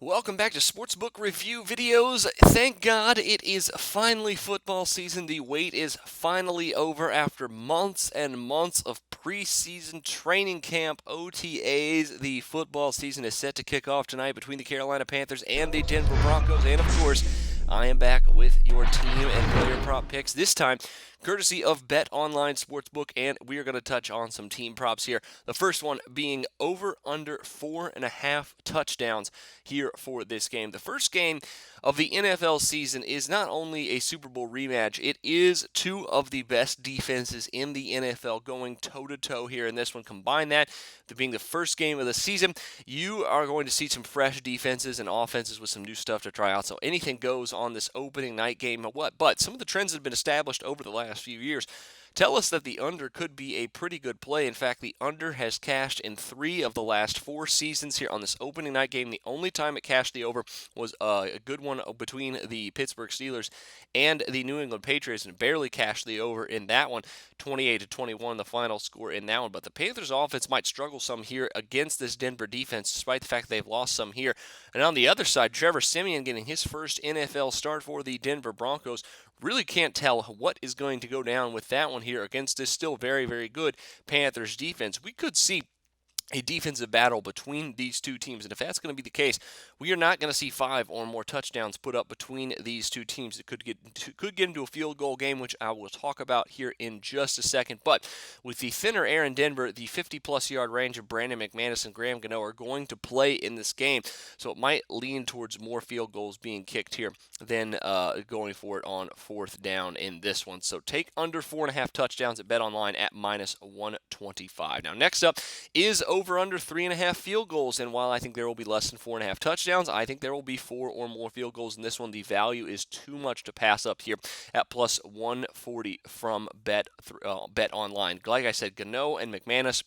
Welcome back to Sportsbook Review Videos. Thank God it is finally football season. The wait is finally over after months and months of preseason training camp OTAs. The football season is set to kick off tonight between the Carolina Panthers and the Denver Broncos. And of course, I am back with your team and player prop picks. This time, courtesy of Bet Online Sportsbook, and we are going to touch on some team props here. The first one being over under 4.5 touchdowns here for this game. The first game of the NFL season is not only a Super Bowl rematch, it is two of the best defenses in the NFL going toe-to-toe here in this one. Combine that to being the first game of the season, you are going to see some fresh defenses and offenses with some new stuff to try out. So anything goes on this opening night game. But some of the trends that have been established over the last few years tell us that the under could be a pretty good play. In fact, the under has cashed in 3 of the last 4 seasons here on this opening night game. The only time it cashed the over was a good one between the Pittsburgh Steelers and the New England Patriots, and barely cashed the over in that one. 28-21 the final score in that one. But the Panthers offense might struggle some here against this Denver defense, despite the fact they've lost some here. And on the other side, Trevor Siemian getting his first NFL start for the Denver Broncos. Really can't tell what is going to go down with that one here against this still very, very good Panthers defense. We could see a defensive battle between these two teams, and if that's going to be the case, we are not going to see 5 or more touchdowns put up between these two teams. It could get into a field goal game, which I will talk about here in just a second. But with the thinner air in Denver, the 50-plus yard range of Brandon McManus and Graham Gano are going to play in this game, so it might lean towards more field goals being kicked here than going for it on 4th down in this one. So take under 4.5 touchdowns at BetOnline at -125. Now, next up is over under 3.5 field goals, and while I think there will be less than 4.5 touchdowns, I think there will be 4 or more field goals in this one. The value is too much to pass up here at +140 from Bet Online. Like I said, Gano and McManus,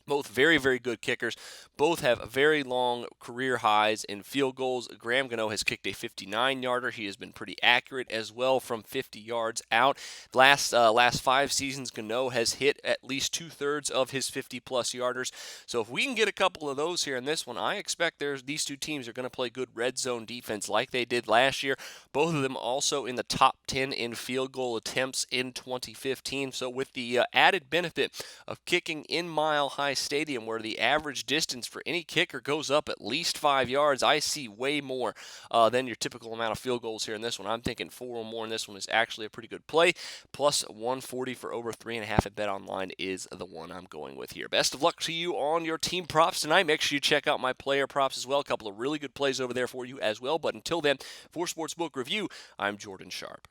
both very, very good kickers. Both have very long career highs in field goals. Graham Gano has kicked a 59-yarder. He has been pretty accurate as well from 50 yards out. Last 5 seasons, Gano has hit at least 2/3 of his 50-plus yarders. So if we can get a couple of those here in this one, I expect these two teams are going to play good red zone defense like they did last year. Both of them also in the top 10 in field goal attempts in 2015. So with the added benefit of kicking in Mile High Stadium, where the average distance for any kicker goes up at least 5 yards, I see way more than your typical amount of field goals here in this one. I'm thinking 4 or more in this one is actually a pretty good play. +140 for over 3.5 at BetOnline is the one I'm going with here. Best of luck to you on your team props tonight. Make sure you check out my player props as well. A couple of really good plays over there for you as well. But until then, for Sportsbook Review, I'm Jordan Sharp.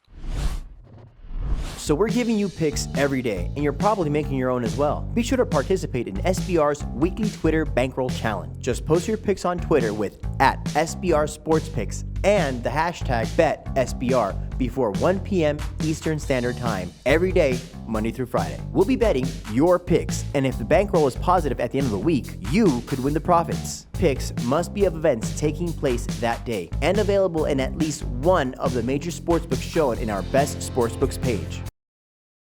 So we're giving you picks every day, and you're probably making your own as well. Be sure to participate in SBR's weekly Twitter Bankroll Challenge. Just post your picks on Twitter with @SBRSportsPicks and the hashtag BetSBR before 1 p.m. Eastern Standard Time every day, Monday through Friday. We'll be betting your picks, and if the bankroll is positive at the end of the week, you could win the profits. Picks must be of events taking place that day and available in at least one of the major sportsbooks shown in our Best Sportsbooks page.